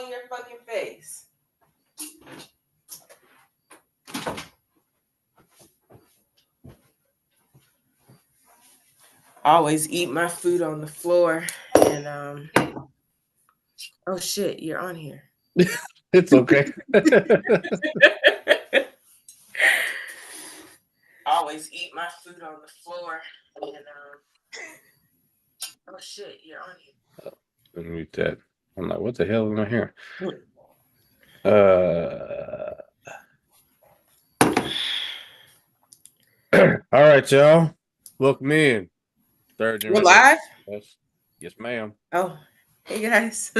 in your fucking face. I always eat my food on the floor. And oh shit, you're on here. It's okay. I always eat my food on the floor. And oh shit, you're on here. Let me mute that. I'm like, what the hell am I hearing? Uh, all right, y'all. Welcome in. Third We're generation. live? Yes, ma'am. Oh, hey guys.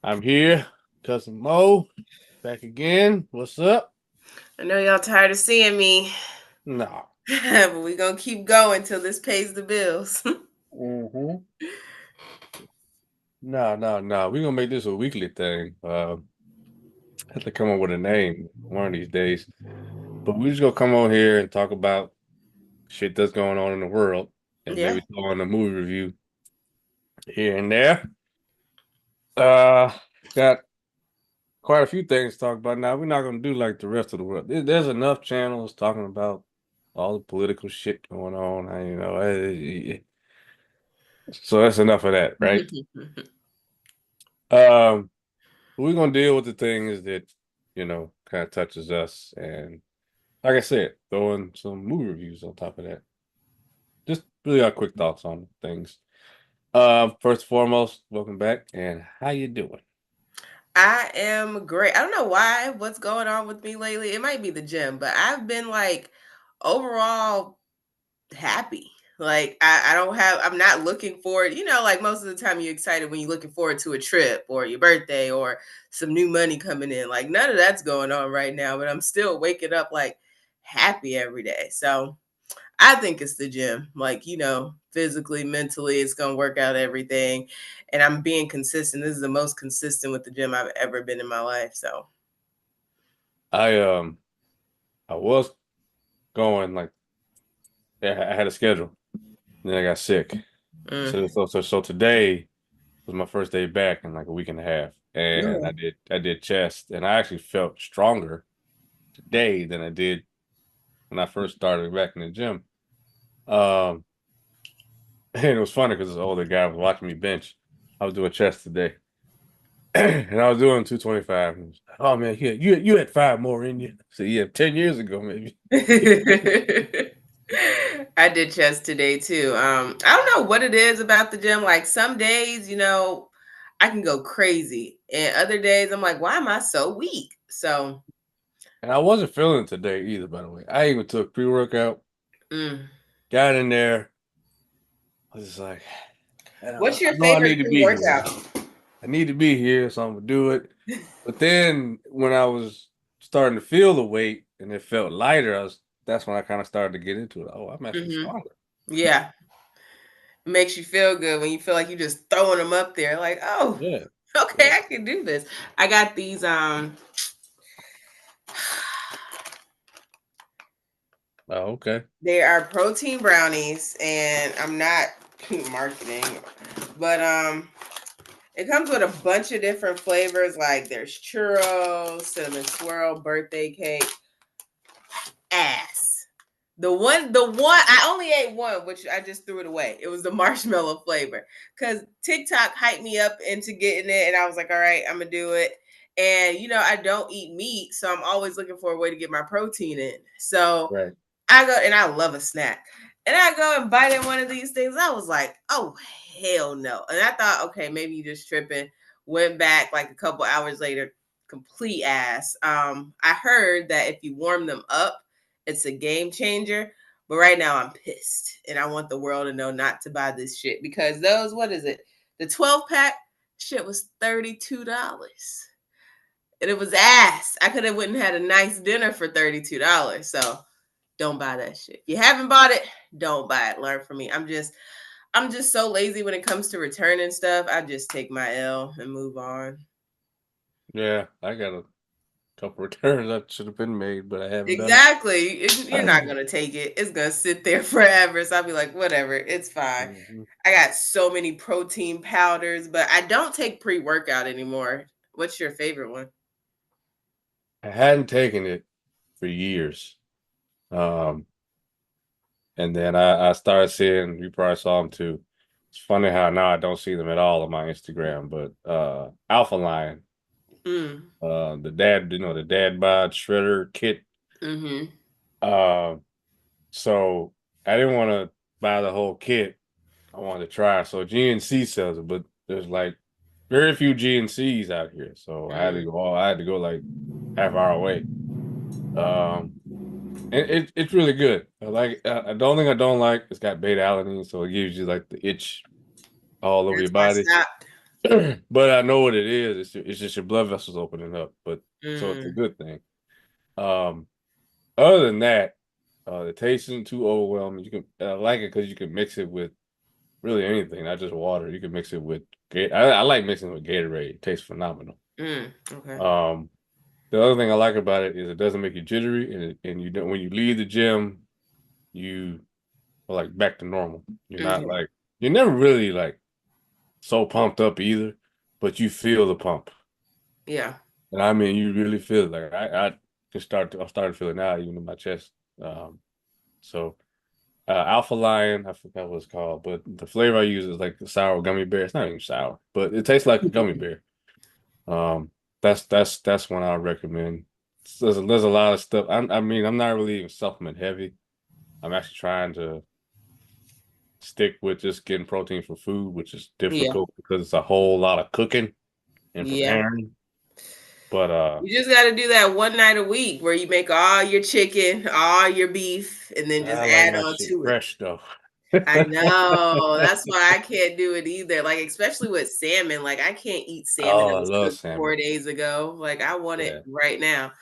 I'm here. Cousin Mo. Back again. What's up? I know y'all tired of seeing me. No. But we're gonna keep going till this pays the bills. Mm-hmm. No. We're gonna make this a weekly thing. I have to come up with a name one of these days. But we're just gonna come on here and talk about shit that's going on in the world and Yeah. maybe throw on a movie review here and there. Uh got quite a few things to talk about. Now we're not gonna do like the rest of the world. There's enough channels talking about all the political shit going on. So that's enough of that, right? We're gonna deal with the things that kind of touches us, and like I said, throwing some movie reviews on top of that. Just really our quick thoughts on things. First and foremost, welcome back, and how you doing? I am great. I don't know why, what's going on with me lately. It might be the gym, but I've been like overall happy. Like I'm not looking forward, like most of the time you're excited when you're looking forward to a trip or your birthday or some new money coming in. Like none of that's going on right now, but I'm still waking up like happy every day. So I think it's the gym. Like, physically, mentally, it's going to work out everything. And I'm being consistent. This is the most consistent with the gym I've ever been in my life. So, I I was going like I had a schedule, and then I got sick. mm, So today was my first day back in like a week and a half, and yeah. I did chest, and I actually felt stronger today than I did when I first started back in the gym. Um, and it was funny because this older guy was watching me bench. I was doing chest today, and I was doing 225. And he was like, "Oh man, you had five more in you." So yeah, 10 years ago maybe. I did chest today too. I don't know what it is about the gym. Like some days, I can go crazy. And other days I'm like, why am I so weak? So, And I wasn't feeling it today either. By the way, I even took pre-workout, mm. got in there. I was just like, What's I your know I favorite need to be here. pre-workout? I need to be here, so I'm gonna do it. But then when I was starting to feel the weight and it felt lighter, that's when I kind of started to get into it. Oh, I'm actually Hmm. stronger. Yeah. It makes you feel good when you feel like you're just throwing them up there. Like, oh, Yeah. okay, Yeah. I can do this. I got these Oh, okay. they are protein brownies, and I'm not marketing, but it comes with a bunch of different flavors. Like there's churros, cinnamon swirl, birthday cake, ass. The one I only ate one, which I just threw it away. It was the marshmallow flavor because TikTok hyped me up into getting it, and I was like, all right, I'm gonna do it. And I don't eat meat, so I'm always looking for a way to get my protein in. So Right. I go, and I love a snack, and I go and bite in one of these things. I was like, oh hell no! And I thought, okay, maybe you just tripping. Went back like a couple hours later, complete ass. I heard that if you warm them up, it's a game changer. But right now I'm pissed, and I want the world to know not to buy this shit because those, what is it? The 12 pack shit was $32, and it was ass. I could have went and had a nice dinner for $32. So don't buy that shit. If you haven't bought it, don't buy it. Learn from me. I'm just so lazy when it comes to returning stuff. I just take my L and move on. Yeah. I gotta. Couple returns that should have been made, but I haven't done Exactly. You're not it. gonna take it. It's gonna sit there forever. So I'll be like, whatever, it's fine. Mhm. I got so many protein powders, but I don't take pre-workout anymore. What's your favorite one? I hadn't taken it for years. Um, and then I started seeing, you probably saw them too. It's funny how now I don't see them at all on my Instagram, but Alpha Lion, Mm. the dad, the dad bod shredder kit. Mm-hmm. Uh, so I didn't want to buy the whole kit. I wanted to try. So GNC sells it, but there's like very few GNCs out here. So Mm. I had to go like half hour away. Um, and it's really good. I like the only thing I don't like, it's got beta alanine, so it gives you like the itch all over your That's why I body. stopped. But I know what it is. It's just your blood vessels opening up. But so it's a Mm. good thing. Um, Other than that, the taste isn't too overwhelming. You can I like it because you can mix it with really anything, not just water. You can mix it with I like mixing it with Gatorade. It tastes phenomenal. Mm. Okay. Um, the other thing I like about it is it doesn't make you jittery, and you don't when you leave the gym, you are like back to normal. You're not Okay. like you're never really like so pumped up either, but you feel the pump. Yeah. And I mean, you really feel it. Like I I started feeling that even in my chest. Um, so Alpha Lion, I forgot what it's called, but the flavor I use is like the sour gummy bear. It's not even sour, but it tastes like a gummy bear. Um, that's one I recommend. There's a lot of stuff. I mean, I'm not really even supplement heavy. I'm actually trying to stick with just getting protein from food, which is Yeah. difficult because it's a whole lot of cooking and Yeah. preparing. But You just got to do that one night a week where you make all your chicken, all your beef, and then just I like add my on shit to it. fresh though. I know. That's why I can't do it either. Like, especially with salmon. Like, I can't eat salmon Oh, that I was love cooked salmon. 4 days ago. Like, I want it Yeah. right now.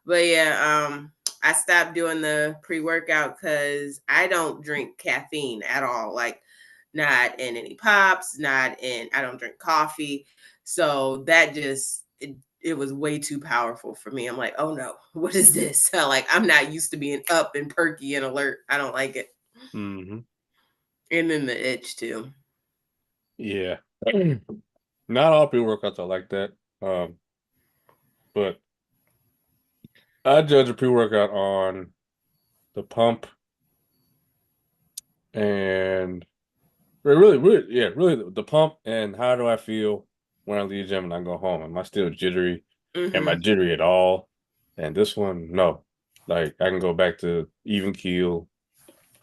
But yeah, I stopped doing the pre-workout because I don't drink caffeine at all. Like, not in any pops, not in I don't drink coffee. So that just it was way too powerful for me. I'm like, oh no, what is this? Like, I'm not used to being up and perky and alert. I don't like it. Hmm. And then the itch too. Yeah. Not all pre-workouts are like that. But I judge a pre-workout on the pump and really the pump and how do I feel when I leave the gym and I go home? Am I still jittery? Am I Hmm. jittery at all? And this one, no. Like I can go back to even keel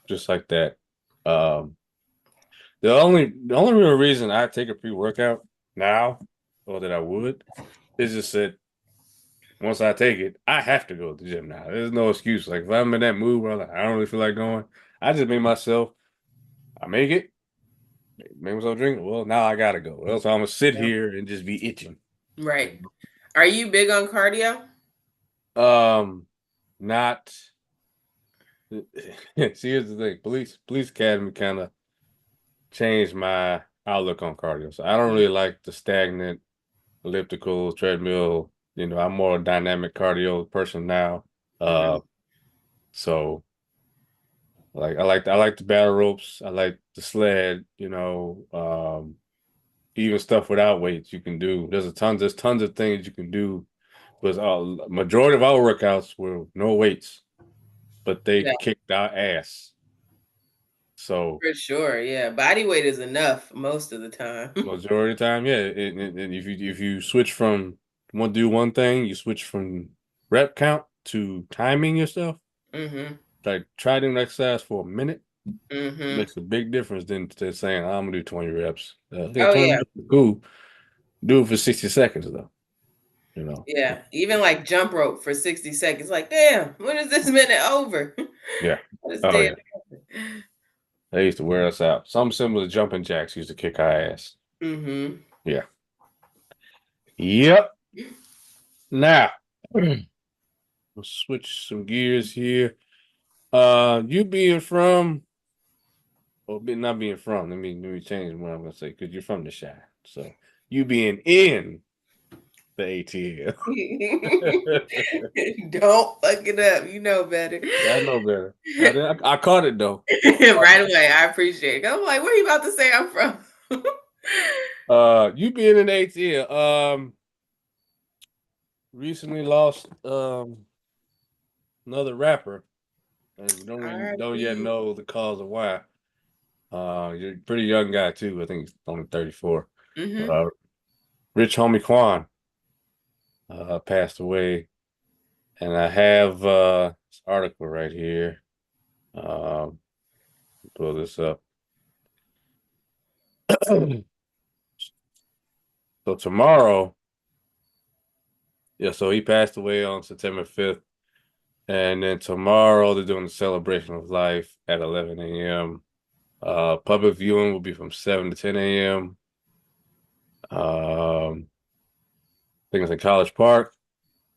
just like that. Um, the only real reason I take a pre-workout now, or that I would, is just that once I take it, I have to go to the gym now. There's no excuse. Like if I'm in that mood where I don't really feel like going, I just make myself. I make it, make myself drink it. Well, now I gotta go. Else I'm gonna sit Yeah. here and just be itching. Right. Are you big on cardio? Not. See, here's the thing. Police Academy kind of changed my outlook on cardio. So I don't really like the stagnant elliptical treadmill. I'm more a dynamic cardio person now. Mm-hmm. Uh, so like I like the battle ropes. I like the sled. Even stuff without weights you can do. There's tons of things you can do. But majority of our workouts were no weights, but they Yeah, kicked our ass. So for sure. Yeah, body weight is enough most of the time. majority of the time, yeah. And if you switch from do one thing, you switch from rep count to timing yourself. Hmm. Like try doing exercise for a minute. Hmm. Makes a big difference than to saying I'm gonna do 20 reps. Okay, Oh 20 yeah, reps is cool. Do it for 60 seconds though. You know. yeah. Even like jump rope for 60 seconds. Like, damn, when is this minute over? Yeah. Let's Oh stay. yeah. They used to wear us out. Something similar to jumping jacks used to kick our ass. Hmm. Yeah. Yep. Now, we'll switch some gears here. You being from, not being from, let me change what I'm gonna say, because you're from the Shy. So you being in the ATL. Don't fuck it up. You know better. Yeah, I know better. I caught it though. Right away. I appreciate it. I'm like, where are you about to say I'm from? You being in ATL, recently lost another rapper, and we don't yet R.I.P. know the cause of why. You're a pretty young guy too. I think he's only 34. Mm-hmm. Uh, Rich homie Quan passed away, and I have this article right here. Um, pull this up. So tomorrow, yeah. So he passed away on September 5th, and then tomorrow they're doing the celebration of life at 11 a.m. Public viewing will be from 7 to 10 a.m. I think it's in College Park,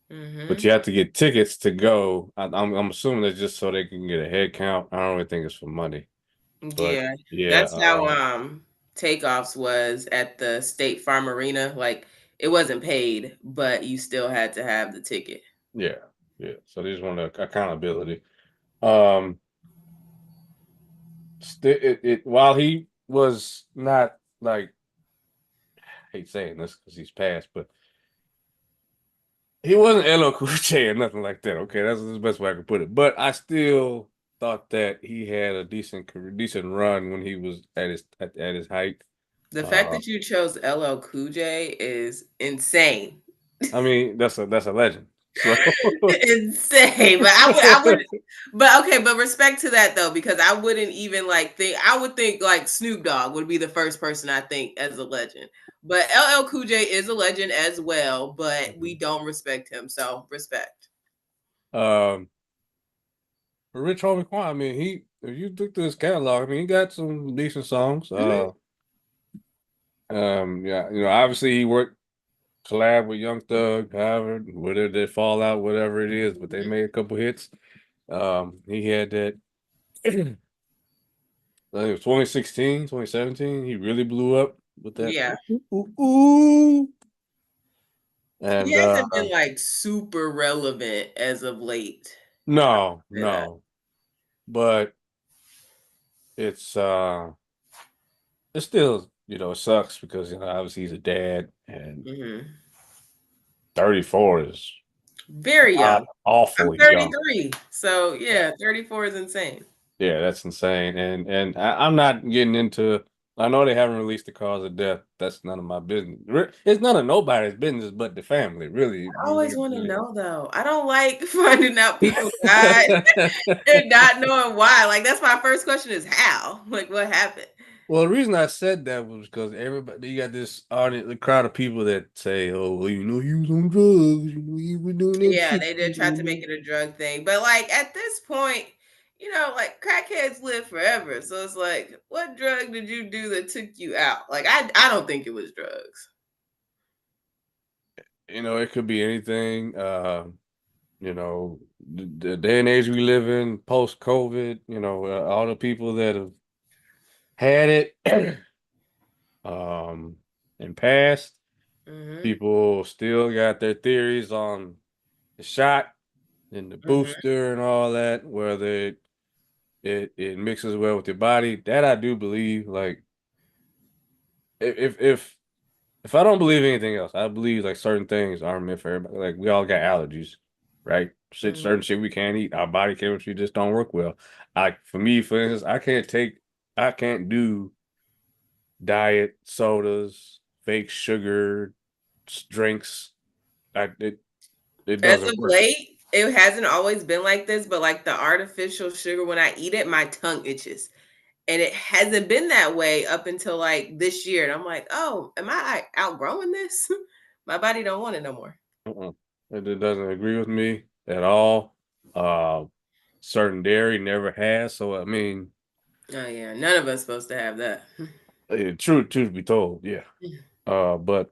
but Mm-hmm. you have to get tickets to go. I'm assuming that's just so they can get a head count. I don't really think it's for money, but Yeah. yeah, That's how takeoffs was at the State Farm Arena. Like it wasn't paid, but you still had to have the ticket. yeah, yeah. So they just want accountability. Um, while he was not like, I hate saying this because he's passed, but he wasn't LL Cool J or nothing like that. Okay, that's the best way I could put it. But I still thought that he had a decent run when he was at his height. The fact Uh, that you chose LL Cool J is insane. I mean, that's a legend. So Insane. But I would but okay, but respect to that though, because I wouldn't even like think I would think like Snoop Dogg would be the first person I think as a legend. But LL Cool J is a legend as well, but we don't respect him. So respect. um, for Rich Homie Quan, I mean, if you look through his catalog, I mean, he got some decent songs. Mhm. Yeah, obviously he worked collab with Young Thug, however, whether they fall out, whatever it is, but they made a couple hits. He had that. I think it was 2016, 2017. He really blew up with that. Yeah. Ooh, ooh, ooh. He And hasn't been like super relevant as of late. no, Say that. no, but it's it still, it sucks because obviously he's a dad and Mhm. 34 is Very young. I'm awfully young. 33. So yeah, 34 is insane. Yeah, that's insane. And I'm not getting into. I know they haven't released the cause of death. That's none of my business. It's none of nobody's business but the family. Really, I always want to really. know though. I don't like finding out people died and not knowing why. Like that's my first question is how? Like what happened? Well, the reason I said that was because everybody, you got this audience, the crowd of people that say, "Oh, well, he was on drugs. He was doing that Yeah, shit." they did try to make it a drug thing. But like at this point, like crackheads live forever. So it's like, what drug did you do that took you out? Like I don't think it was drugs. It could be anything. The day and age we live in, post COVID. All the people that have had it, in past. Mhm. People still got their theories on the shot and the Mhm. booster and all that, whether it mixes well with your body. That I do believe. Like if I don't believe anything else, I believe like certain things aren't meant for everybody. Like we all got allergies, right? Mhm. Certain shit we can't eat. Our body chemistry just don't work well. For me, for instance, I can't do diet sodas, fake sugar drinks. It As of doesn't work. late, it hasn't always been like this, but like the artificial sugar, when I eat it, my tongue itches. And it hasn't been that way up until like this year. And I'm like, oh, am I like, outgrowing this? My body don't want it no more. Uh-uh. It doesn't agree with me at all. Uh, Certain dairy never has. So I mean, Oh yeah, none of us supposed to have that. truth be told, yeah. But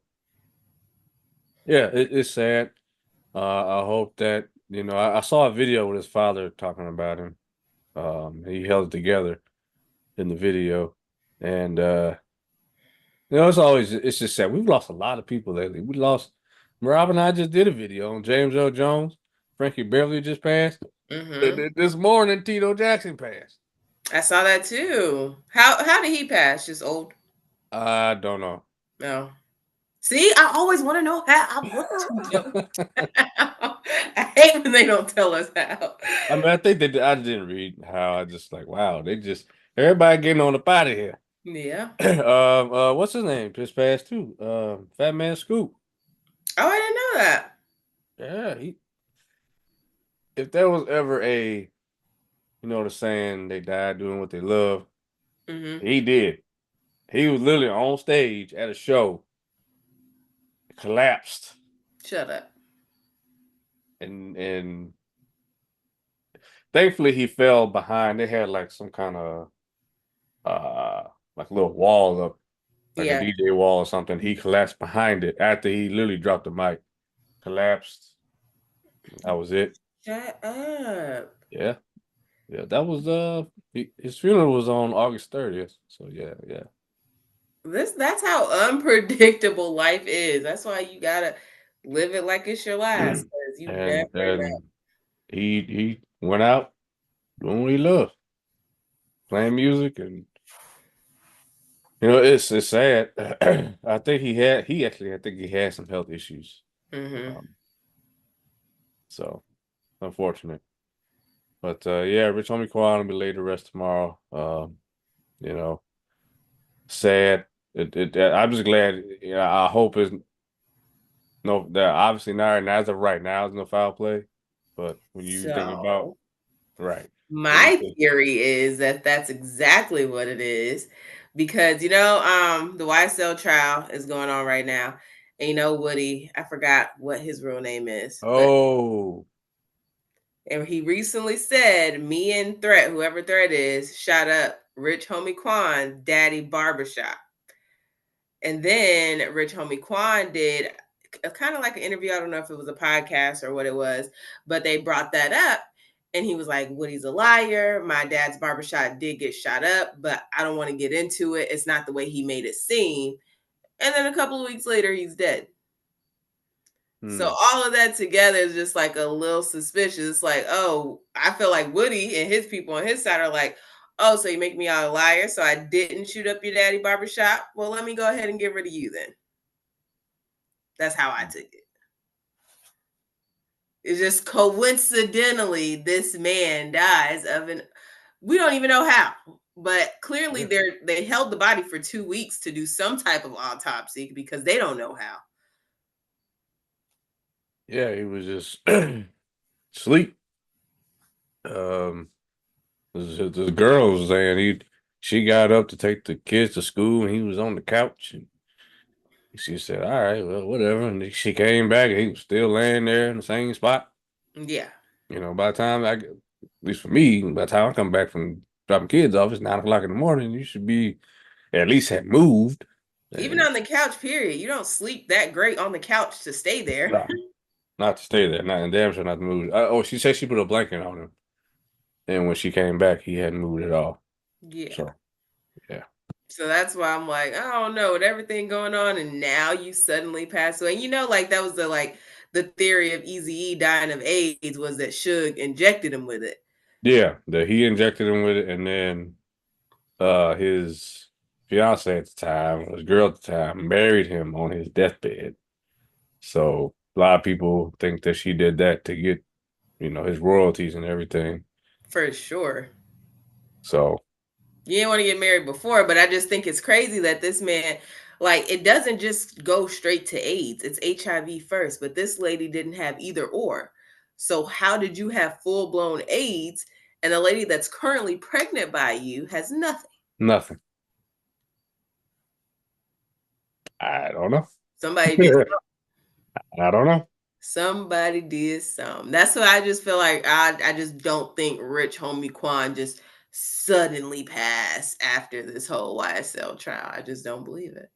yeah, it's sad. I hope that I saw a video with his father talking about him. He held it together in the video, and it's just sad. We've lost a lot of people lately. We lost Rob and I just did a video on James Earl Jones. Frankie Beverly just passed. Mm-hmm. This morning, Tito Jackson passed. I saw that too. How did he pass? Just old? I don't know. No. See, I always want to know how. I want to know. I hate when they don't tell us how. I mean, I think that I didn't read how. I just like, wow, they just everybody getting on up out of here. Yeah. What's his name? Just passed too. Fat Man Scoop. Oh, I didn't know that. Yeah, if there was ever the saying they died doing what they love, Mm-hmm. he did. He was literally on stage at a show, collapsed, Shut up. and thankfully he fell behind. They had like some kind of uh like a little wall up, like a Yeah. DJ wall or something. He collapsed behind it after he literally dropped the mic, collapsed. That was it. Shut up. Yeah, yeah. That was his funeral was on August 30th. So yeah, yeah. That's how unpredictable life is. That's why you gotta live it like it's your last, because you never know. And he went out doing what he loved, playing music, and it's sad. I think I think he had some health issues. Mm-hmm. Um, so unfortunate. But yeah, Rich Homie Quan will be laid to rest tomorrow. You know, sad. I'm just glad. I hope it's no. That obviously not as of right now, there's no foul play. But when you think about So right, when you my think, theory is that that's exactly what it is, because the YSL trial is going on right now, and Woody, I forgot what his real name is, but oh, and he recently said me and Threat, whoever Threat is, shot up Rich Homie Quan Daddy Barbershop. And then Rich Homie Quan did a kind of like an interview. I don't know if it was a podcast or what it was, but they brought that up. And he was like, Woody's a liar. My dad's barbershop did get shot up, but I don't want to get into it. It's not the way he made it seem. And then a couple of weeks later, he's dead. So hmm. all of that together is just like a little suspicious. It's like, oh, I feel like Woody and his people on his side are like, oh, so you make me out a liar. So I didn't shoot up your daddy barbershop. Well, let me go ahead and get rid of you then. That's how I took it. It's just coincidentally this man dies of an we don't even know how. But clearly Yeah, they held the body for 2 weeks to do some type of autopsy because they don't know how. yeah, he was just sleep. Um, this girl was saying she got up to take the kids to school and he was on the couch and she said, "All right, well, whatever." And she came back and he was still laying there in the same spot. Yeah. By the time at least for me, by the time I come back from dropping kids off, it's 9 o'clock in the morning. You should be at least have moved. Even And on the couch, period. You don't sleep that great on the couch to stay there. nah, not to stay there, not and damn sure not to move. She said she put a blanket on him, and when she came back, he hadn't moved at all. Yeah. So yeah, So that's why I'm like, I don't know, with everything going on, and now you suddenly pass away. And like that was the theory of Eazy-E dying of AIDS was that Suge injected him with it. yeah. That he injected him with it, and then his fiance at the time, his girl at the time, married him on his deathbed. So a lot of people think that she did that to get, his royalties and everything. For sure. So You didn't want to get married before, but I just think it's crazy that this man, like, it doesn't just go straight to AIDS. It's HIV first, but this lady didn't have either or. So how did you have full blown AIDS and the lady that's currently pregnant by you has nothing? nothing. I don't know. Somebody did I don't know. Somebody did something. That's why I just feel like I just don't think Rich Homie Quan just suddenly passed after this whole YSL trial. I just don't believe it.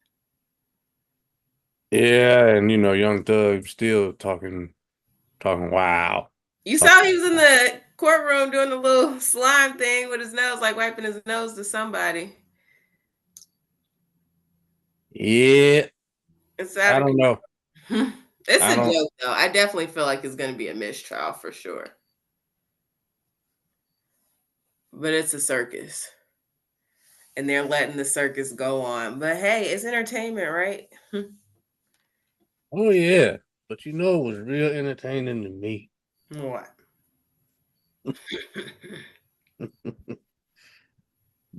Yeah, and Young Thug still talking wow. You saw Talking, he was in the courtroom doing the little slime thing with his nose, like wiping his nose to somebody. yeah, And so I don't know. It's I a don't. joke though. I definitely feel like it's going to be a mistrial for sure. But it's a circus. And they're letting the circus go on. But hey, it's entertainment, right? Oh yeah, but you know, it was real entertaining to me. What?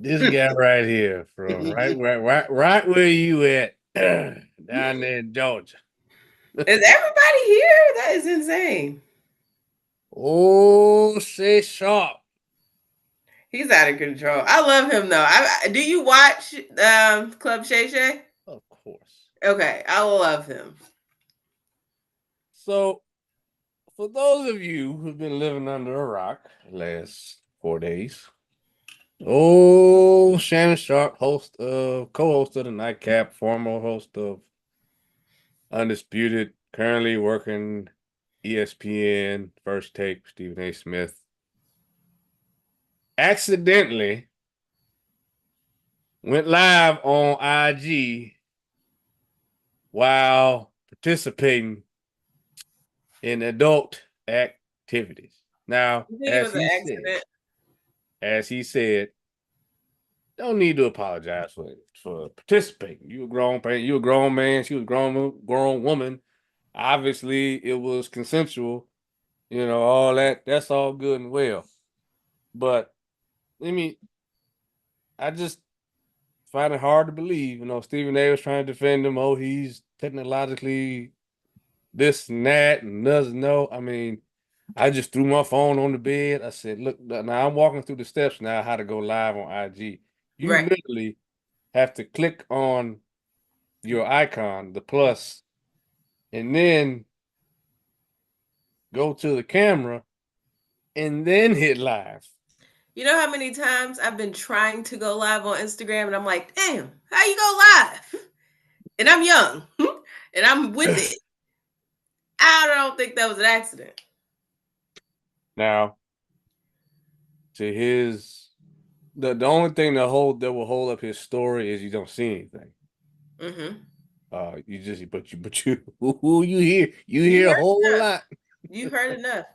This guy right here, from right where you at, down there in Georgia. Is everybody here? That is insane. Oh, say Sharpe. He's out of control. I love him though. Do you watch Club Shay? Of course. Okay, I love him. So, for those of you who've been living under a rock the last 4 days, oh, Shannon Sharpe, co-host of the Nightcap, former host of Undisputed, currently working ESPN, First Take, Stephen A. Smith, accidentally went live on IG while participating in adult activities. Now, You think it was an accident? as he said, don't need to apologize for participating. You a grown man, you a grown man, she was a grown woman. Obviously, it was consensual, all that's all good and well. But I mean, I just find it hard to believe. Stephen A was trying to defend him. Oh, he's technologically this and that and doesn't know. I mean, I just threw my phone on the bed. I said, look, now I'm walking through the steps now how to go live on IG. You Right. literally have to click on your icon, the plus, and then go to the camera and then hit live. You know how many times I've been trying to go live on Instagram and I'm like, damn, how you go live? And I'm young and I'm with it. I don't think that was an accident. Now, to his the only thing that will hold up his story is you don't see anything. Mm-hmm. You just but you You hear a heard whole enough. lot. You heard enough.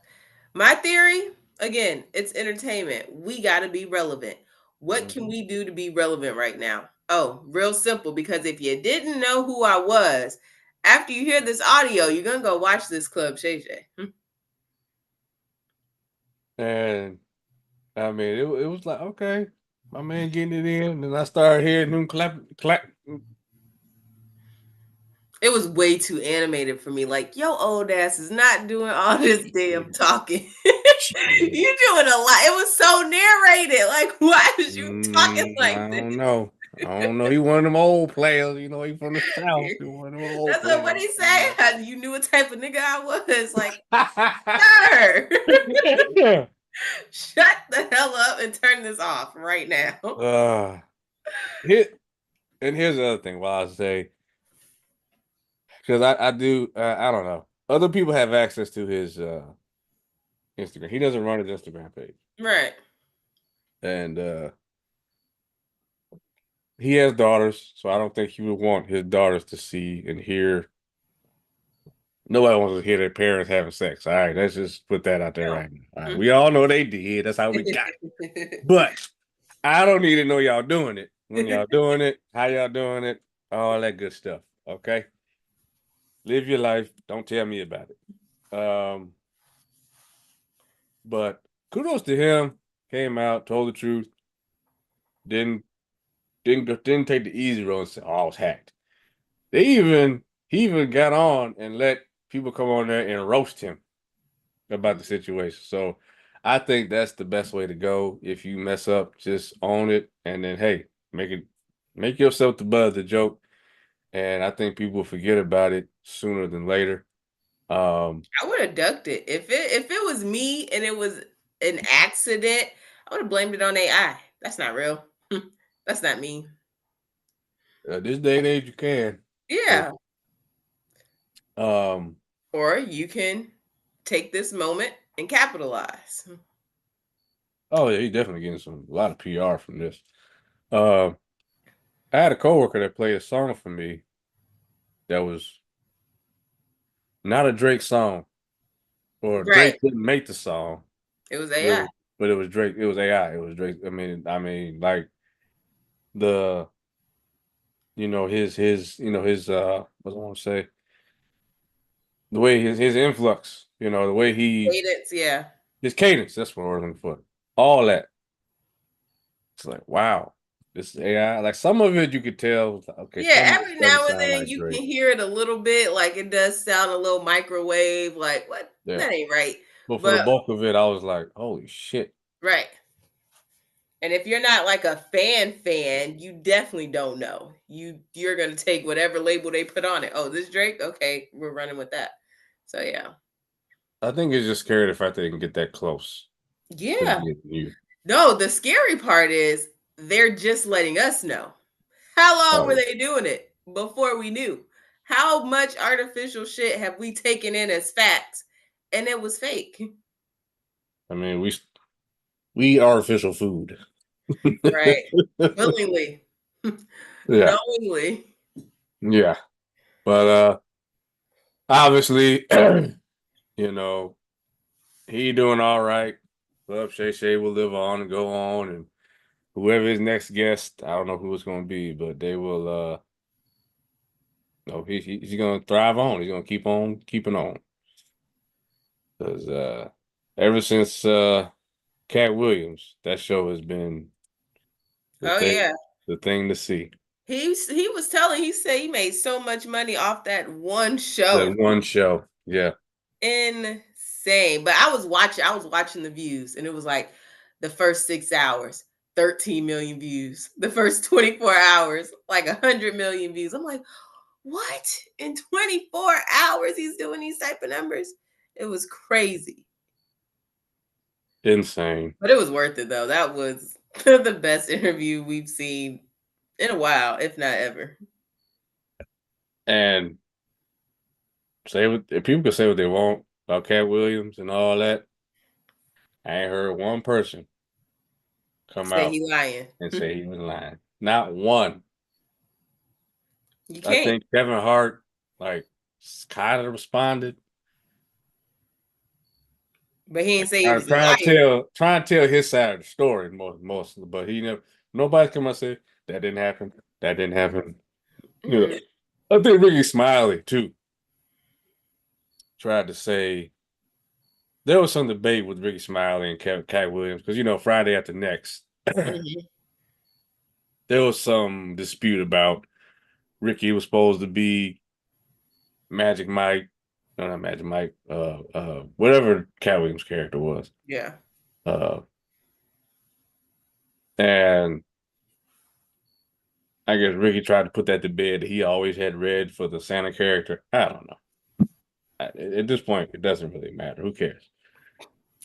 My theory, again, it's entertainment. We got to be relevant. What can Mhm. we do to be relevant right now? Oh, real simple. Because if you didn't know who I was, after you hear this audio, you're gonna go watch this Club Shay. And I mean, it was like, okay, my man getting it in, and I started hearing him clap. It was way too animated for me. Like, yo, old ass is not doing all this damn talking. You doing a lot. It was so narrated. Like, why is you talking like I this? don't know. I don't know. He one of them old players. He from the South. He one of them old That's what players. he say. You knew what type of nigga I was. Like, sir, shut the hell up and turn this off right now. here, and here's the other thing. While I say, because I do, I don't know. Other people have access to his Instagram. He doesn't run his Instagram page, Right. and he has daughters, so I don't think he would want his daughters to see and hear. Nobody wants to hear their parents having sex. All right, let's just put that out there right now. All right, we all know they did. That's how we got it. But I don't need to know y'all doing it. When y'all doing it, how y'all doing it, all that good stuff. Okay, live your life. Don't tell me about it. But kudos to him. Came out, told the truth. Didn't didn't take the easy road and say, "Oh, I was hacked." He even got on and let people come on there and roast him about the situation. So I think that's the best way to go. If you mess up, just own it, and then hey, make yourself the butt of the joke. And I think people forget about it sooner than later. I would have ducked it. If it was me and it was an accident, I would have blamed it on AI. That's not real. That's not me. this day and age, you can. Yeah. Um, Or you can take this moment and capitalize. oh yeah, he's definitely getting a lot of PR from this. Uh, I had a coworker that played a song for me that was not a Drake song, or Right. Drake didn't make the song. It was It AI. was, but it was Drake. It was AI. It was Drake. I mean, like the, his what do I want to say? The way his influx, the way Cadence, yeah. his cadence. That's what we're looking for. All that. It's like, wow, this is AI. Like some of it, you could tell. Okay, some Yeah, of it every doesn't now and sound then like you Drake. can hear it a little bit, like it does sound a little microwave, like what? Yeah, That ain't right. but for the But bulk of it, I was like, holy shit. right. And if you're not like a fan, you definitely don't know. You're gonna take whatever label they put on it. Oh, this Drake? Okay, we're running with that. So yeah. I think it's just scary the fact that they can get that close to Yeah. getting you. No, the scary part is they're just letting us know. How long were Oh, they doing it before we knew? How much artificial shit have we taken in as facts and it was fake? I mean, we artificial food. Right. Willingly. Yeah, Knowingly. yeah. But obviously, you know, he doing all right. Love Shay will live on and go on, and whoever his next guest, I don't know who it's going to be, but they will. No, he's going to thrive on. He's going to keep on keeping on because ever since Cat Williams, that show has been the Oh yeah. thing to see. He was telling, he said he made so much money off that one That show. one show, yeah, Insane. But I was watching the views and it was like the first 6 hours, 13 million views. The first 24 hours, like 100 million views. I'm like, what? In 24 hours he's doing these type of numbers? It was crazy. insane. But it was worth it though. That was the best interview we've seen in a while, if not ever. And say what if people can say what they want about Cat Williams and all that. I ain't heard one person come Say out he lying. and say he was lying. Not one. You I can't. think Kevin Hart like kind of responded, But he like didn't say he was trying to tell his side of the story most, but he never. Nobody come out and say that didn't happen. That didn't happen. You know, lying. I think Ricky Smiley too tried to say there was some debate with Ricky Smiley and Cat Williams because Friday after next Mhm. there was some dispute about Ricky was supposed to be Magic Mike, no, not Magic Mike, whatever Cat Williams' character was. Yeah. Uh, and I guess Ricky tried to put that to bed that he always had red for the Santa character. I don't know. At this point, it doesn't really matter. Who cares?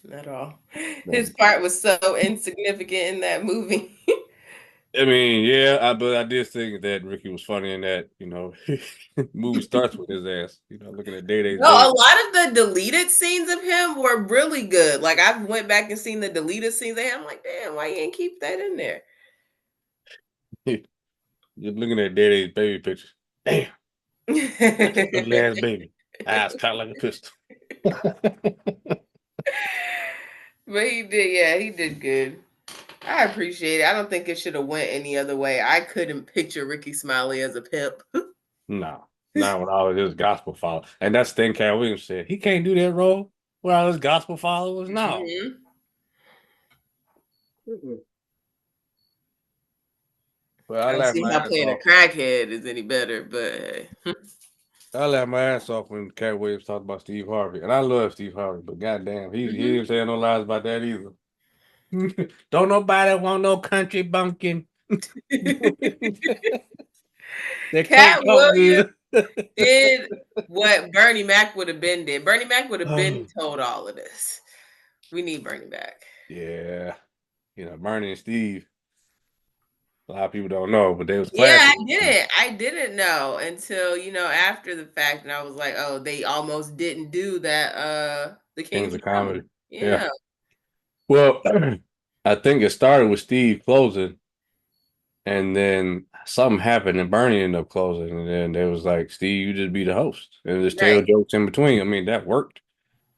Not at all. His Doesn't care. part was so insignificant in that movie. I mean, yeah, but I did think that Ricky was funny in that, movie starts with his ass, looking at Day Day's No, a baby. lot of the deleted scenes of him were really good. Like I went back and seen the deleted scenes of him. I'm like, damn, why you ain't keep that in there? You're looking at Day Day's baby picture. Damn, that's an ugly ass baby. Eyes cocked like a pistol. But he did, yeah, he did good. I appreciate it. I don't think it should have went any other way. I couldn't picture Ricky Smiley as a pimp. No, not with all of his gospel followers. And that's the thing Cat Williams said. He can't do that role with all his gospel followers. No. Mhm. Mm-mm. Well, I I don't laughed see my how ass playing a off. crackhead is any better, but hey. I laughed my ass off when Cat Williams talked about Steve Harvey. And I love Steve Harvey, but goddamn, he Mhm. didn't say no lies about that either. Don't nobody want no country bumpkin. That Cat can't talk Williams good. did what Bernie Mac would have been did. Bernie Mac would have been Oh, told all of this. We need Bernie back. yeah. Bernie and Steve. A lot of people don't know, but they was Yeah, I classmates. didn't. I didn't know until, after the fact, and I was like, oh, they almost didn't do that the Kings Kings of of Comedy. Comedy. Yeah. Yeah. Well, I think it started with Steve closing, And then something happened and Bernie ended up closing. And then they was like, Steve, you just be the host. And just tell Right. jokes in between. I mean, that worked.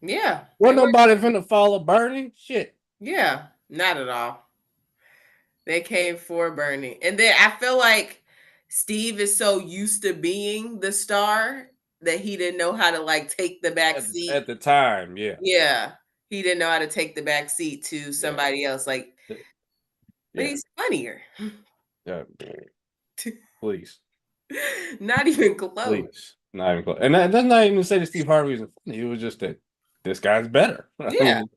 Yeah. Wasn't It worked. nobody finna follow Bernie. Shit. Yeah. Not at all. They came for Bernie. And then I feel like Steve is so used to being the star that he didn't know how to like take the back seat. At the time, yeah. Yeah. He didn't know how to take the back seat to Yeah. somebody else. Like, but Yeah. he's funnier. Yeah. Please. Not even close. Please. Not even close. And that's not even to say that Steve Harvey isn't funny. It was just that this guy's better. I Yeah. mean,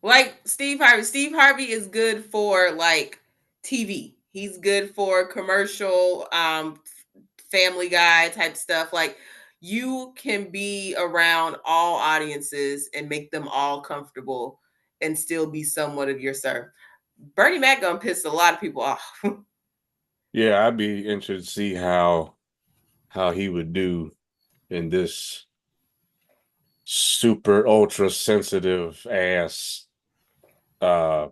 Like Steve Harvey. Steve Harvey is good for like TV. He's good for commercial, Family Guy type stuff. Like you can be around all audiences and make them all comfortable and still be somewhat of yourself. Bernie Mac gonna piss a lot of people off. yeah, I'd be interested to see how he would do in this super ultra sensitive ass uh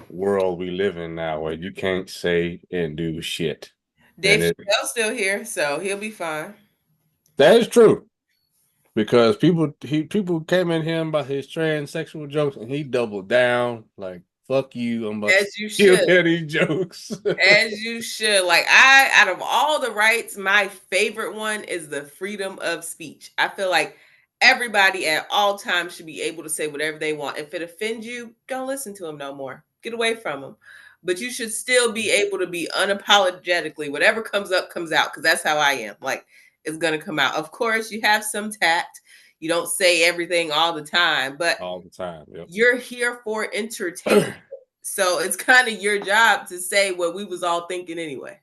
world we live in now where you can't say and do shit. And Dave Chappelle's still here, so he'll be fine. that is true. Because people came at him about his transsexual jokes and he doubled down like fuck you, I'm about to As you still should. tell these jokes. As you should. Like I out of all the rights, my favorite one is the freedom of speech. I feel like everybody at all times should be able to say whatever they want. If it offends you, don't listen to them no more. Get away from them. But you should still be able to be unapologetically whatever comes up comes out because that's how I am. Like it's going to come out. Of course, you have some tact. You don't say everything all the time, but All the time. Yep. you're here for entertainment. So it's kind of your job to say what we was all thinking anyway.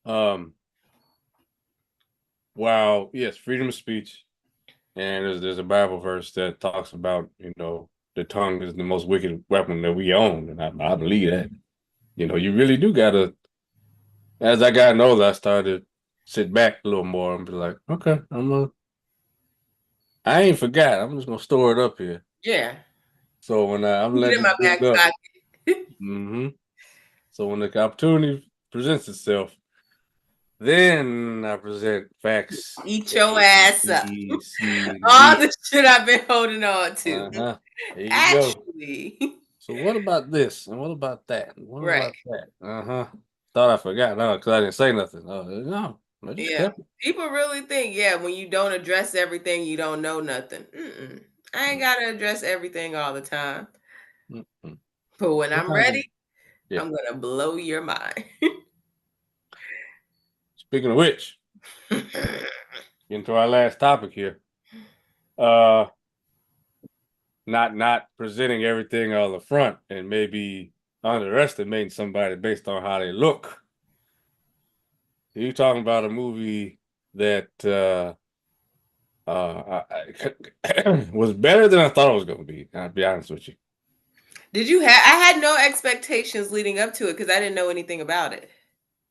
um Wow, yes, freedom of speech. And there's a Bible verse that talks about, the tongue is the most wicked weapon that we own. And I believe that. You really do gotta, as I got older, I started to sit back a little more and be like, okay, I ain't forgot. I'm just gonna store it up here. Yeah. So when I'm Put it in letting my it back build up. pocket. hmm So when the opportunity presents itself, then I present facts. Eat your A, ass up. B, C, and All D. the shit I've been holding on to. Uh-huh. There you go. Actually. So what about this? And what about that? And what Right. about that? Uh-huh. Thought I forgot. No, because I didn't say nothing. No, I just Yeah. kept it. People really think, yeah, when you don't address everything, you don't know nothing. I ain't got to address everything all the time. Mm-mm. But when I'm Sometimes, ready, yeah. I'm going to blow your mind. Speaking of which, getting to our last topic here. Uh, not presenting everything on the front and maybe underestimating somebody based on how they look. You talking about a movie that was better than I thought it was going to be. I'll be honest with you. Did you have? I had no expectations leading up to it because I didn't know anything about it.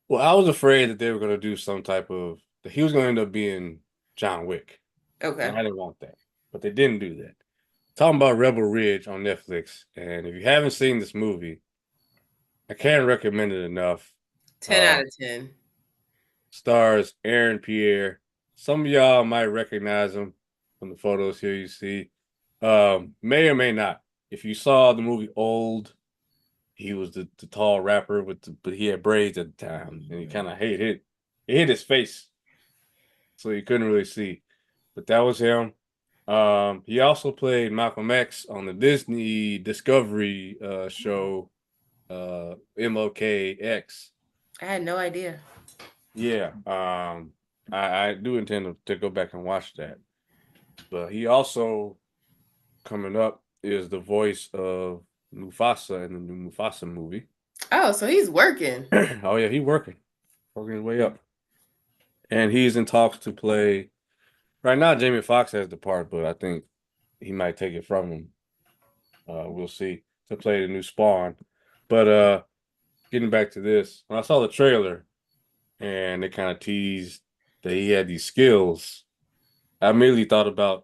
Well, I was afraid that they were going to do some type of that he was going to end up being John Wick, and Okay. I didn't want that, but they didn't do that. Talking about Rebel Ridge on Netflix, and if you haven't seen this movie, I can't recommend it enough. 10 out of 10. Stars Aaron Pierre. Some of y'all might recognize him from the photos here you see. May or may not. If you saw the movie Old, he was the tall rapper but he had braids at the time, and he kind of it hit his face, so you couldn't really see. But that was him. He also played Malcolm X on the Disney Discovery show MOKX. I had no idea. Yeah. I do intend to go back and watch that. But he also coming up is the voice of Mufasa in the new Mufasa movie. Oh, so he's working. Oh yeah, he's working his way up. And he's in talks to play. Right now, Jamie Foxx has the part, but I think he might take it from him. We'll see, to play the new Spawn. But getting back to this, when I saw the trailer and they kind of teased that he had these skills, I immediately thought about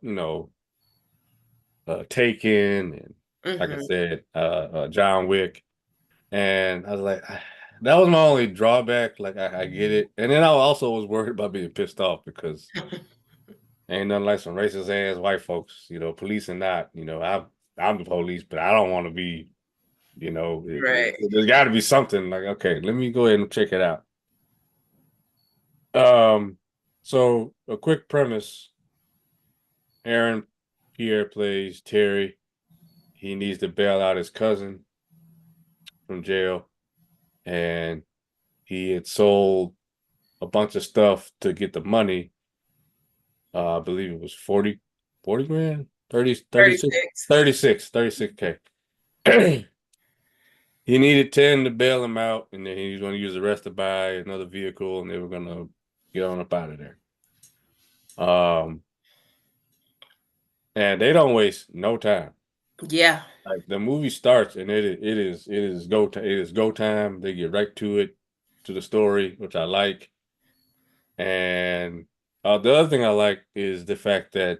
Taken and like I Mhm. said, John Wick, and I was like, that was my only drawback. Like I get it, and then I also was worried about being pissed off because ain't nothing like some racist ass white folks. Police and not. I'm the police, but I don't want to be. Right. There's got to be something like, okay, let me go ahead and check it out. Um, so a quick premise: Aaron Pierre plays Terry. He needs to bail out his cousin from jail, and he had sold a bunch of stuff to get the money. I believe it was 40 grand, 30, 36, 36. 36, 36K. He needed 10 to bail him out, and then he was going to use the rest to buy another vehicle, and they were going to get on up out of there. And they don't waste no time. Yeah. Like the movie starts, and it is go time. They get right to it, to the story, which I like. And the other thing I like is the fact that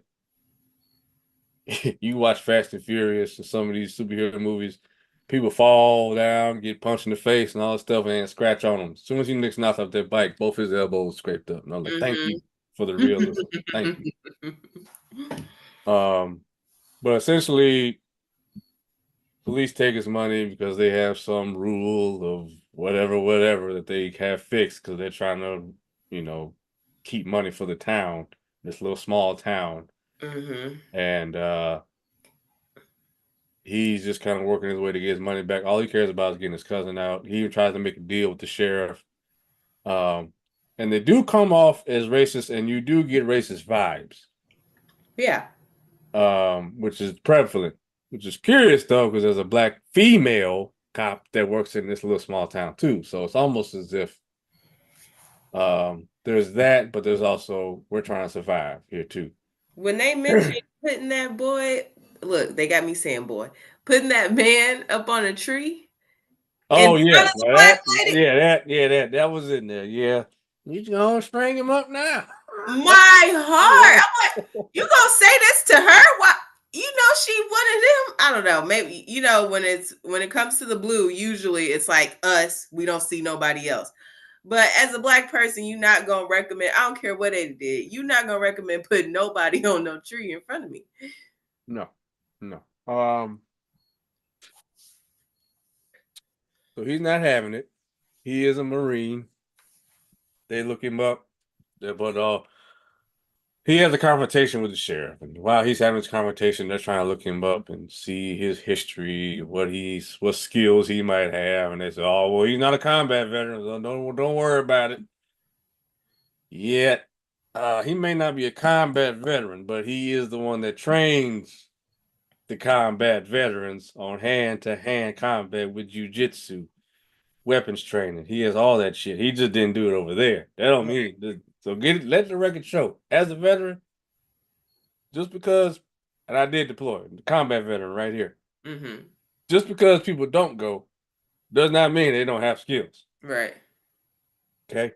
you watch Fast and Furious and some of these superhero movies, people fall down, get punched in the face and all that stuff, and scratch on them. As soon as he nicks knocks off their bike, both his elbows scraped up. And I'm like, thank you for the realism. Thank you. But essentially, police take his money because they have some rule of whatever that they have fixed because they're trying to, keep money for the town, this little small town. And he's just kind of working his way to get his money back. All he cares about is getting his cousin out. He even tries to make a deal with the sheriff. And they do come off as racist, and you do get racist vibes. Yeah. Which is prevalent. Which is curious though, because there's a black female cop that works in this little small town too. So it's almost as if there's that, but there's also we're trying to survive here too. When they mentioned putting that boy, look, they got me saying boy, putting that man up on a tree in Oh front yeah, of the now black that lady. yeah that was in there. Yeah, you gonna string him up now? My heart. I'm like, you gonna say this to her? Why? She one of them. I don't know. Maybe when it comes to the blue, usually it's like us. We don't see nobody else. But as a black person, you're not gonna recommend. I don't care what they did. You're not gonna recommend putting nobody on no tree in front of me. No, no. So he's not having it. He is a Marine. They look him up, but he has a confrontation with the sheriff, and while he's having this confrontation, they're trying to look him up and see his history, what skills he might have, and they say, "Oh, well, he's not a combat veteran, so don't worry about it." Yet, he may not be a combat veteran, but he is the one that trains the combat veterans on hand-to-hand combat with jujitsu, weapons training. He has all that shit. He just didn't do it over there. That don't mean so. Let the record show. As a veteran, just because, and I did deploy, the combat veteran right here. Just because people don't go does not mean they don't have skills. Right. Okay.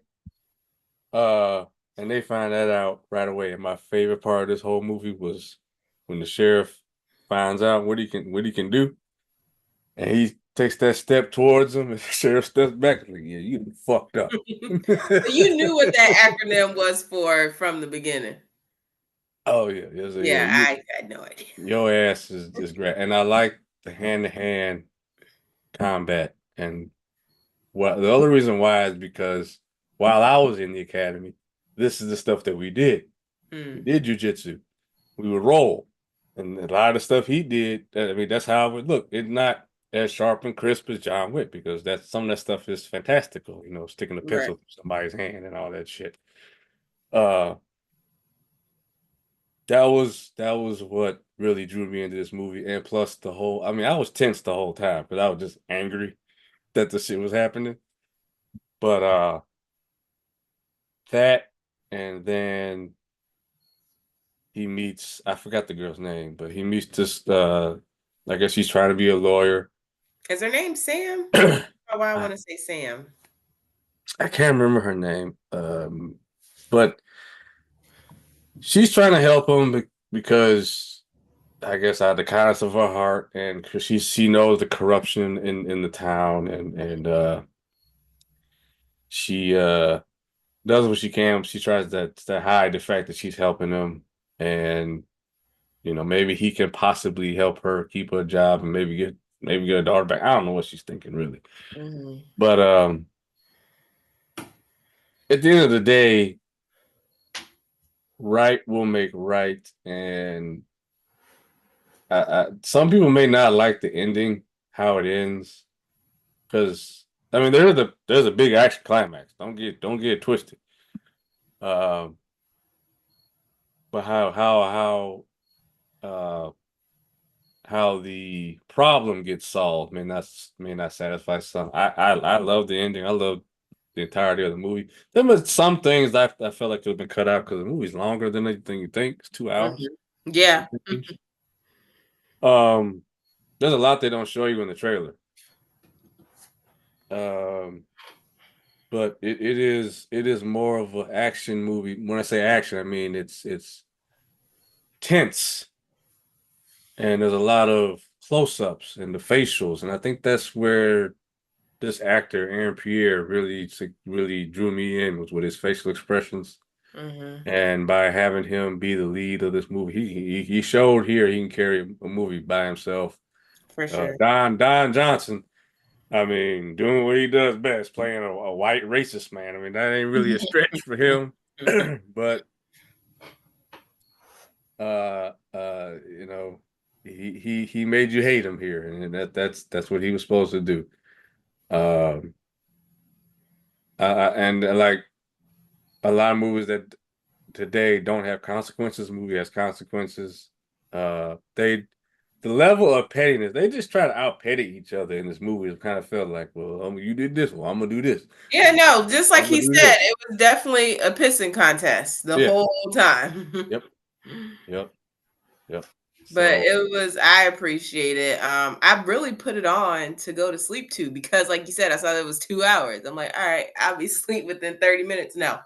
And they find that out right away. And my favorite part of this whole movie was when the sheriff finds out what he can do, and he takes that step towards him, and the sheriff steps back. Like, yeah, you fucked up. So you knew what that acronym was for from the beginning. Oh yeah, yes, Yeah, yeah. I had no idea. Your ass is great, and I like the hand-to-hand combat. And the other reason why is because while I was in the academy, this is the stuff that we did. We did jujitsu. We would roll, and a lot of the stuff he did. I mean, that's how it would look. It's not as sharp and crisp as John Wick because that's some of that stuff is fantastical. Sticking a pencil through somebody's hand and all that shit. That was what really drew me into this movie, and plus the whole. I mean, I was tense the whole time because I was just angry that the shit was happening. But that, and then he meets. I forgot the girl's name, but he meets this. I guess she's trying to be a lawyer. Is her name Sam? Why I want to say Sam. I can't remember her name, but she's trying to help him because I guess out of the kindness of her heart, and because she knows the corruption in the town, and she does what she can. She tries to hide the fact that she's helping him, and maybe he can possibly help her keep her job and maybe get her daughter back. I don't know what she's thinking really, Mhm. but at the end of the day, right will make right, and some people may not like the ending, how it ends, because I mean there's a big action climax. Don't get it twisted. Um, but uh how the problem gets solved may not satisfy some. I love the ending. I love the entirety of the movie. There was some things that I felt like could have been cut out because the movie's longer than anything you think. It's 2 hours. Mhm. Yeah. Um, there's a lot they don't show you in the trailer. Um, but it is more of an action movie. When I say action, I mean it's tense, and there's a lot of close-ups and the facials, and I think that's where this actor Aaron Pierre really drew me in was with his facial expressions, Mhm. and by having him be the lead of this movie, he showed here he can carry a movie by himself. For sure. Don Johnson, I mean, doing what he does best, playing a white racist man. I mean, that ain't really a stretch for him, but you know, he made you hate him here, and that's what he was supposed to do. Um, and like a lot of movies that today don't have consequences. The movie has consequences. They the level of pettiness, they just try to out petty each other in this movie. It kind of felt like, well, you did this, well, I'm gonna do this. Yeah, no, just like I'm gonna he do said, this. it was definitely a pissing contest the Yeah. whole time. Yep. Yep. Yep. But So it was I appreciate it. I really put it on to go to sleep to because like you said, I saw it was 2 hours. I'm like, all right, I'll be asleep within 30 minutes. No.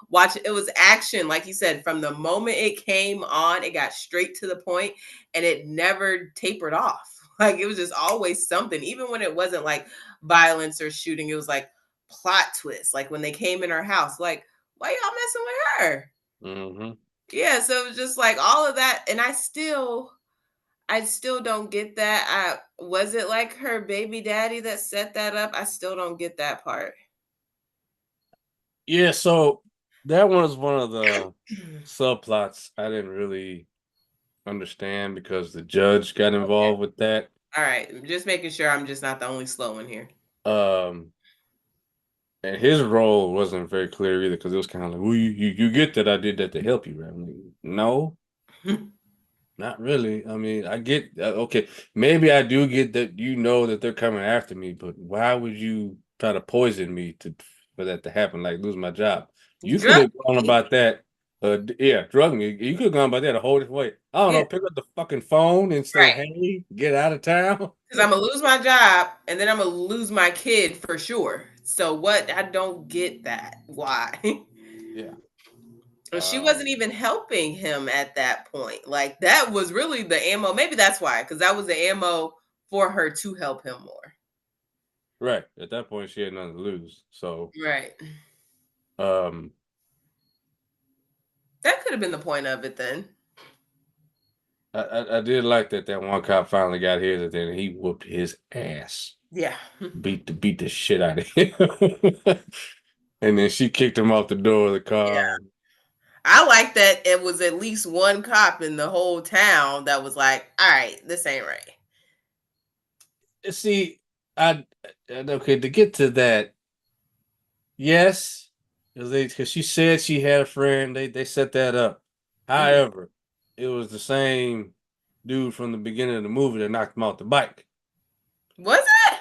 Watch it. It was action, like you said, from the moment it came on, it got straight to the point and it never tapered off. Like it was just always something, even when it wasn't like violence or shooting, it was like plot twists. Like when they came in her house, like, why y'all messing with her? mhm. Yeah, so it was just like all of that. And I still don't get that. Was it like her baby daddy that set that up? I still don't get that part. Yeah, so that was one of the subplots I didn't really understand because the judge got Okay. involved with that. All right. Just making sure I'm just not the only slow one here. Um, and his role wasn't very clear either because it was kind of like, well, you get that I did that to help you, right? I'm like, no, not really. I mean, I get okay, maybe I do get that that they're coming after me, but why would you try to poison me to for that to happen, like lose my job? You could Drug have gone me. about that. Yeah, drug me. You could have gone about that a whole different way. I don't Yeah, know, pick up the fucking phone and say, right. "Hey, get out of town." Because I'm gonna lose my job and then I'm gonna lose my kid for sure. So what? I don't get that. Why? Yeah. And she wasn't even helping him at that point. Like that was really the ammo. Maybe that's why, because that was the ammo for her to help him more. Right. At that point, she had nothing to lose. So, Right. um, That could have been the point of it then. I did like that one cop finally got his, and then he whooped his ass, Yeah. beat the shit out of him, and then she kicked him off the door of the Yeah. car. I like that it was at least one cop in the whole town that was like, all right, this ain't right. See, okay, to get to that, yes, because she said she had a friend. They set that up. Mhm. However, it was the same dude from the beginning of the movie that knocked him off the bike. Was it?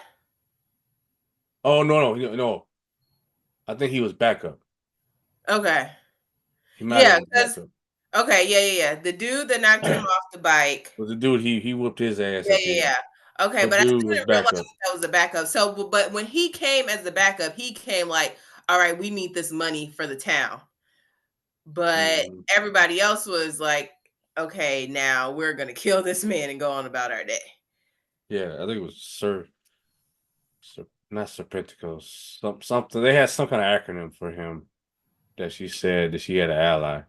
Oh no! I think he was backup. Okay. He might have Yeah, been because backup. okay, yeah. The dude that knocked him off the bike. Was the dude he whooped his ass Yeah, at the yeah, end. yeah. Okay, But but I dude still was didn't realize backup. that was the backup. So, but when he came as the backup, he came like, all right, we need this money for the town. But Hmm. everybody else was like, okay, now we're gonna kill this man and go on about our day. Yeah, I think it was Sir. not Serpenticus, something. They had some kind of acronym for him that she said that she had an ally.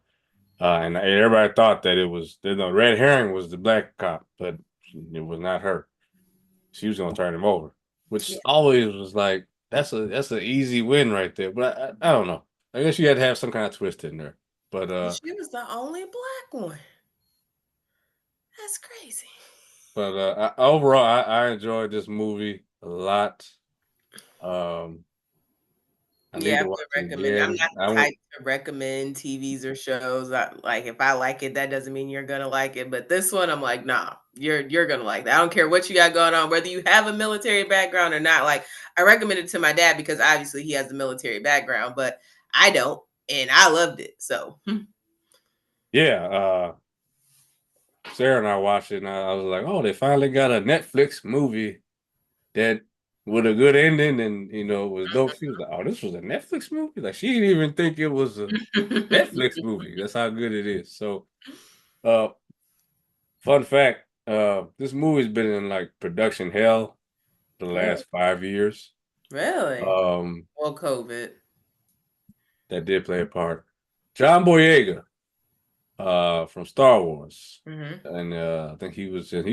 And everybody thought that it was the red herring was the black cop, but it was not her. She was gonna turn him over, which Yeah. always was like that's an easy win right there. But I don't know. I guess you had to have some kind of twist in there. But She was the only black one. That's crazy. overall, I enjoyed this movie a lot. Um, I need Yeah, I to watch would it recommend. I'm again. not I the went, type to recommend TVs or shows. Like if I like it, that doesn't mean you're gonna like it. But this one, I'm like, nah, you're gonna like that. I don't care what you got going on, whether you have a military background or not. Like I recommended it to my dad because obviously he has a military background, but I don't, and I loved it. So yeah. Sarah and I watched it, and I was like, oh, they finally got a Netflix movie that with a good ending, and was dope. She was like, oh, this was a Netflix movie. Like she didn't even think it was a Netflix movie. That's how good it is. So, uh, fun fact, this movie's been in like production hell the Oh, last 5 years. really? Um, Well, COVID. that did play a part. John Boyega, from Star Wars, Hmm. and I think he's been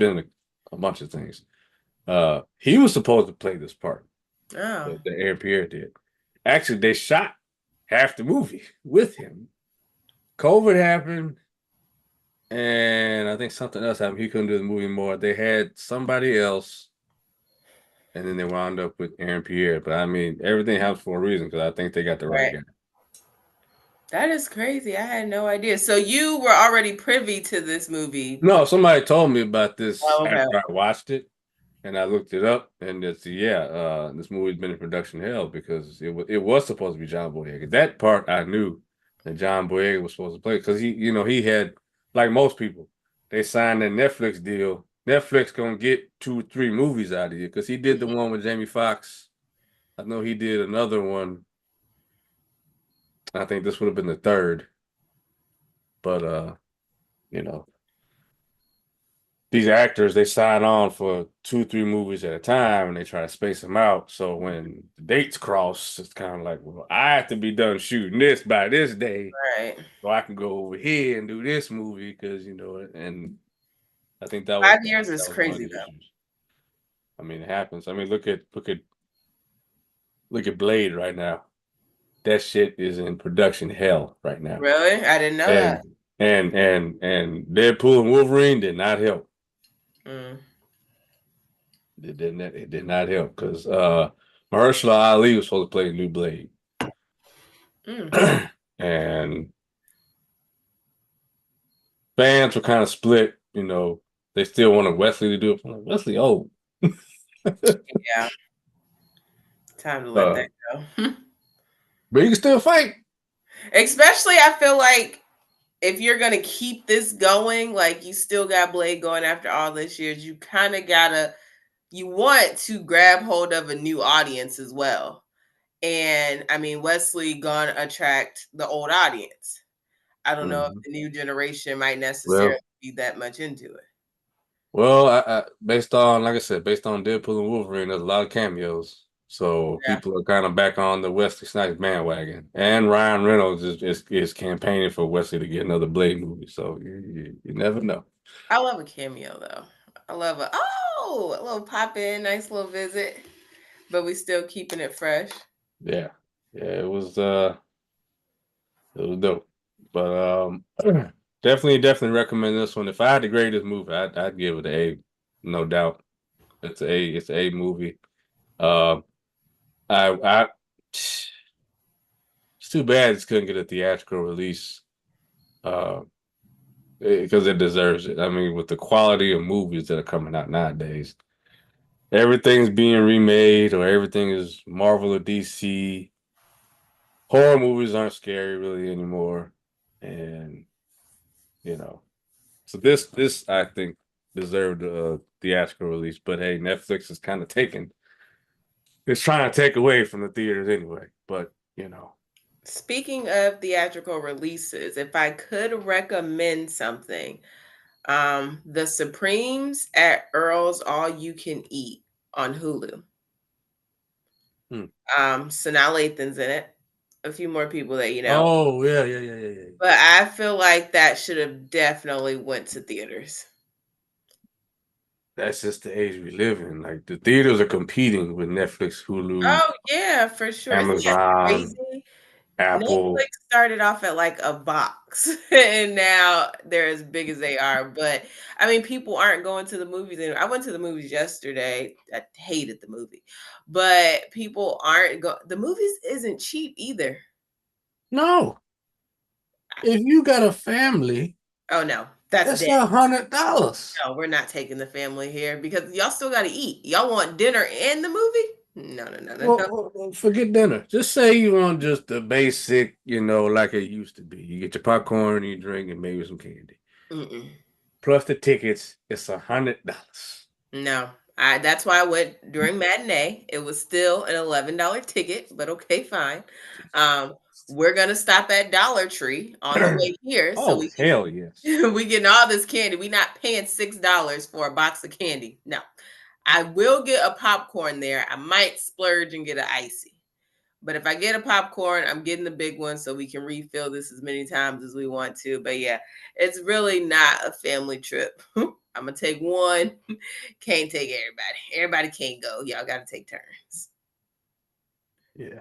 in a bunch of things. He was supposed to play this part Oh, that Aaron Pierre did. Actually, they shot half the movie with him. COVID happened, and I think something else happened. He couldn't do the movie more. They had somebody else, and then they wound up with Aaron Pierre. But I mean, everything happens for a reason because I think they got the right right. guy. That is crazy. I had no idea. So you were already privy to this movie. No, somebody told me about this Oh, okay. after I watched it, and I looked it up, and it's yeah, this movie's been in production hell because it was supposed to be John Boyega. That part I knew that John Boyega was supposed to play because he had, like most people, they signed a Netflix deal. Netflix gonna get 2 or 3 movies out of you because he did the one with Jamie Foxx. I know he did another one. I think this would have been the third, but you know, these actors they sign on for 2 or 3 movies at a time and they try to space them out. So when the dates cross, it's kind of like, well, I have to be done shooting this by this day, Right. so I can go over here and do this movie because and I think that was 5 years that is was one of crazy the though. issues. I mean, it happens. I mean, look at Blade right now. That shit is in production hell right now, Really? I didn't know that. and and Deadpool and Wolverine did not help. Mm. It did not help because Mahershala Ali was supposed to play the new Blade, Mm. and fans were kind of split. They still wanted Wesley to do it. I'm like, Wesley, oh, Yeah. Time to let uh, that go. but he can still fight. Especially, I feel like if you're gonna keep this going, like you still got Blade going after all this years, you kind of gotta you want to grab hold of a new audience as well. And I mean, Wesley gonna attract the old audience. I don't know if Mhm. the new generation might necessarily Well, be that much into it. well, based on, like I said, based on Deadpool and Wolverine, there's a lot of cameos. So Yeah. people are kind of back on the Wesley Snipes bandwagon, and Ryan Reynolds is campaigning for Wesley to get another Blade movie. So you never know. I love a cameo though. I love a little pop in, nice little visit, but we still keeping it fresh. Yeah, yeah, it was dope. But definitely recommend this one. If I had to grade this movie, I'd give it an A, no doubt. It's a movie. Uh, I it's too bad it couldn't get a theatrical release. Uh, because it deserves it. I mean, with the quality of movies that are coming out nowadays, everything's being remade or everything is Marvel or DC. Horror movies aren't scary really anymore, and you know. So this I think deserved a theatrical release, but hey, Netflix is kind of taking it's trying to take away from the theaters anyway. But Speaking of theatrical releases, if I could recommend something, The Supremes at Earl's All You Can Eat on Hulu. Hmm. Sanaa Lathan's in it. A few more people that you know. Oh yeah, yeah, yeah, yeah, yeah. But I feel like that should have definitely went to theaters. That's just the age we live in. Like the theaters are competing with Netflix, Hulu, Oh yeah, for sure. Isn't that Amazon, crazy? Apple. Netflix started off at like a box and now they're as big as they are. But I mean, people aren't going to the movies anymore. I went to the movies yesterday. I hated the movie, but people aren't go. The movies isn't cheap either. No, if you got a family, Oh no, that's that's dead. $100. No, we're not taking the family here because y'all still got to eat. Y'all want dinner and the movie? No, no, no, no, no. Well, forget dinner. Just say you want just the basic, like it used to be. You get your popcorn, you drink, and maybe some candy. Mm-mm. Plus the tickets, it's $100. No, that's why I went during matinee. It was still an $11 ticket, but okay, fine. Um, we're gonna stop at Dollar Tree on the way here, so Oh, we hell yes. can we getting all this candy. We not paying $6 for a box of candy. No, I will get a popcorn there. I might splurge and get an icy. But if I get a popcorn, I'm getting the big one so we can refill this as many times as we want to. But yeah, it's really not a family trip. I'm gonna take one. Can't take everybody. Everybody can't go. Y'all gotta take turns. Yeah.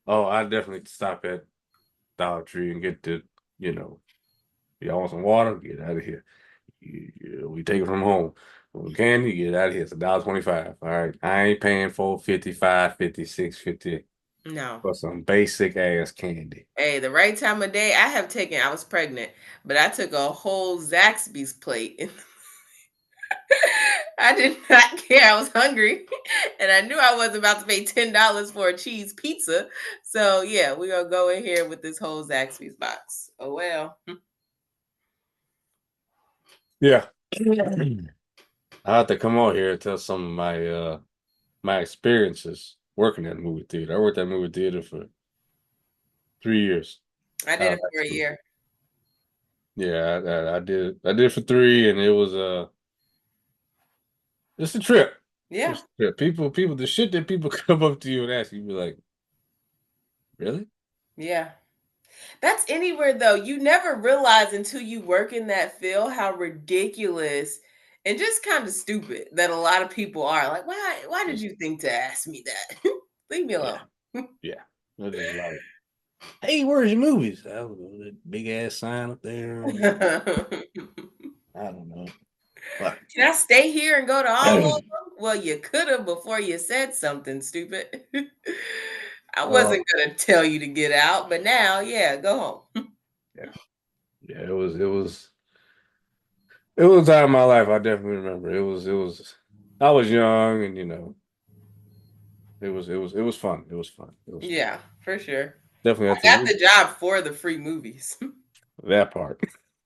Oh, I definitely stop at Dollar Tree and get you know, y'all want some water? Get out of here. We take it from home. Well, candy, get out of here. It's $1.25. All right. I ain't paying 4.55, 56, 50 No. for some basic ass candy. Hey, the right time of day, I was pregnant, but I took a whole Zaxby's plate. I did not care. I was hungry and I knew I wasn't about to pay $10 for a cheese pizza. So yeah, we're gonna go in here with this whole Zaxby's box. Oh well. Yeah. I have to come on here and tell some of my experiences working at the movie theater. I worked at the movie theater for 3 years. I did Out it of high for a school. year. Yeah, I did it for three, and it was just a trip. Yeah. Just a trip. People, the shit that people come up to you and ask you, be like, really? Yeah. That's anywhere though. You never realize until you work in that field how ridiculous and just kind of stupid that a lot of people are. Like, why did Just you think to ask me that? Leave me yeah, alone. yeah. They're just like, hey, where's your movies? I don't know, that big ass sign up there. Can I don't know. But I stay here and go to all of them? Well, you could have before you said something stupid. I uh, wasn't gonna tell you to get out, but now, yeah, go home. yeah, yeah. It was a time in my life I definitely remember. It was. I was young, and it was fun. It was fun. It was fun. Yeah, for sure. Definitely I had got to the job for the free movies. that part.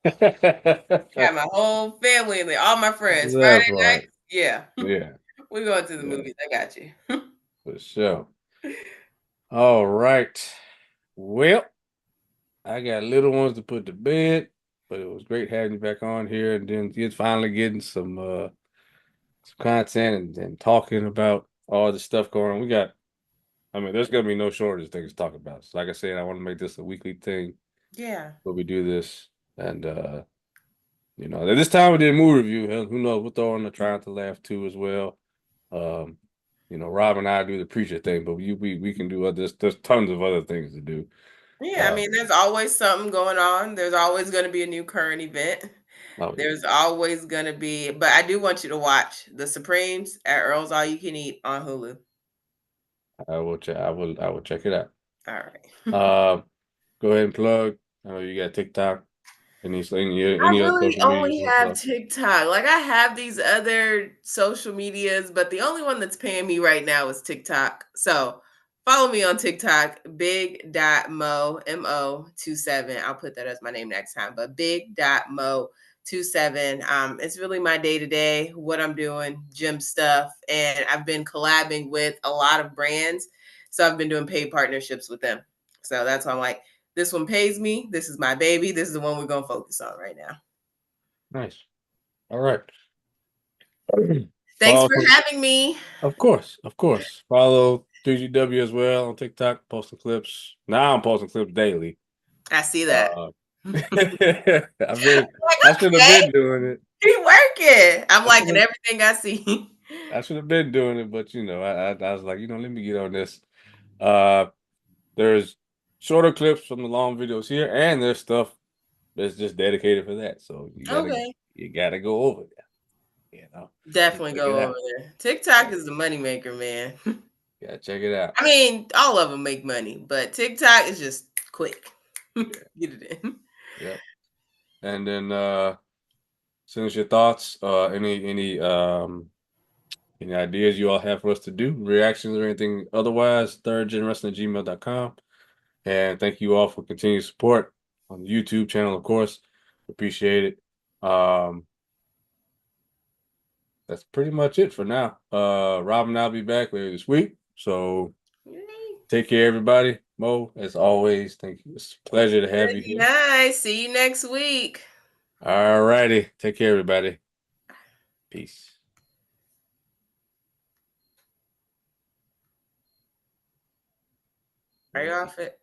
Got my whole family in there, all my friends. That Friday night, part. yeah, Yeah. we're going to the Yeah. movies. I got you. For sure. All right. Well, I got little ones to put to bed, but it was great having you back on here and then just finally getting some content and talking about all the stuff going on. There's gonna be no shortage of things to talk about. So like I said, I want to make this a weekly thing Yeah, where we do this. And at this time we did a movie review. Hell, who knows? We'll throw in the trying to laugh too as well. Um, Rob and I do the preacher thing, but we can do other. There's tons of other things to do. yeah. I Uh, mean, there's always something going on. There's always going to be a new current event. oh yeah, There's always going to be, but I do want you to watch The Supremes at Earl's All You Can Eat on Hulu. I will check. I will check it out. All right. Go ahead and plug. I know you got TikTok. I Any other really social media only you want to have plug? TikTok. Like I have these other social medias, but the only one that's paying me right now is TikTok. So follow me on TikTok, big.mo 27. I'll put that as my name next time, but big.mo 27. It's really my day to day, what I'm doing, gym stuff, and I've been collabing with a lot of brands. So I've been doing paid partnerships with them. So that's why I'm like, this one pays me. This is my baby. This is the one we're going to focus on right now. Nice. All right. Thanks Follow. for having me. Of course. Follow 3GW as well on TikTok, posting clips. Now I'm posting clips daily. I see that. I should have been doing it. He working. I'm liking everything I see. I should have been doing it, but I was like, let me get on this. There's shorter clips from the long videos here, and there's stuff that's just dedicated for that. So you gotta go over there. Definitely go over there. TikTok is the moneymaker, man. Yeah, check it out. I mean, all of them make money, but TikTok is just quick. Get it in. Yep. And then send us your thoughts. Any ideas you all have for us to do, reactions or anything otherwise, thirdgenwrestling@gmail.com. And thank you all for continued support on the YouTube channel, of course. Appreciate it. That's pretty much it for now. Rob and I'll be back later this week. So take care, everybody. Mo, as always, thank you. It's a pleasure to have you here. Nice. See you next week. All righty. Take care, everybody. Peace. Are you off it?